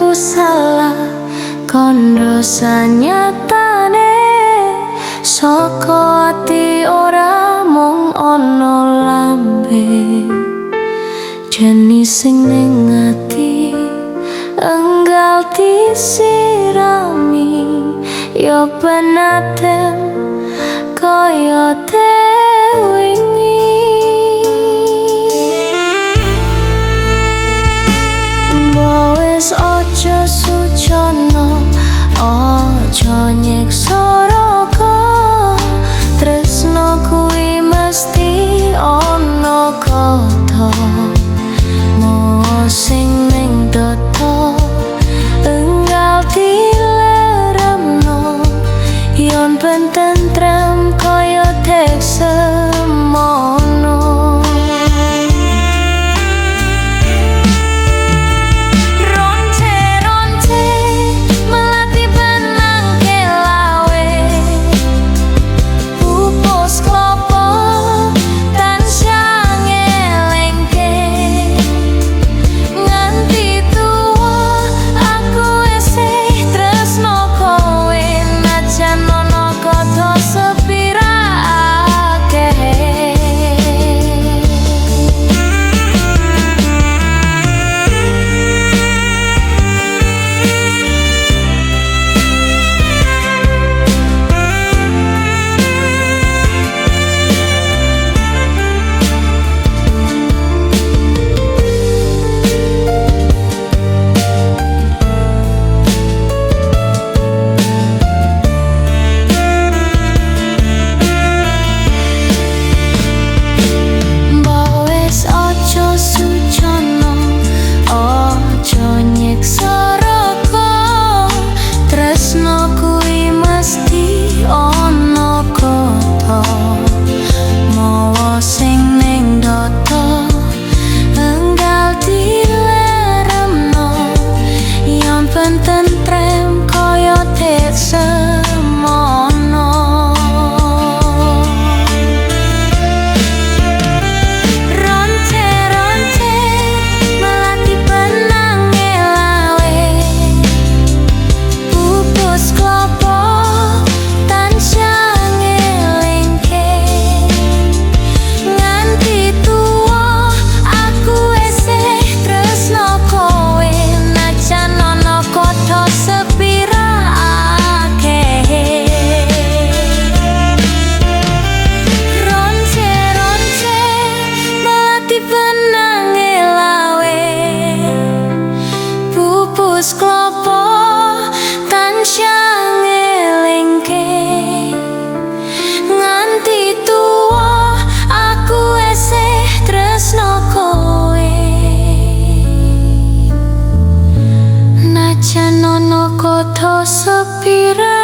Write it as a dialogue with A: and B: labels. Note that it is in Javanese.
A: aku salah kondo sanyatane saka ati ora mung ana lambe jenis sing ning ati enggal disirami yo penatem kaya wingi wis aja sujono aja nyiksa raga tresno kuwi mesti ana kata mo sing ning doto enggal dileremno yen ben tentrem kaya tek semono. Klopo tansah ngelingke nganti tuwa aku esih tresno kowe najan ana kota sepirake.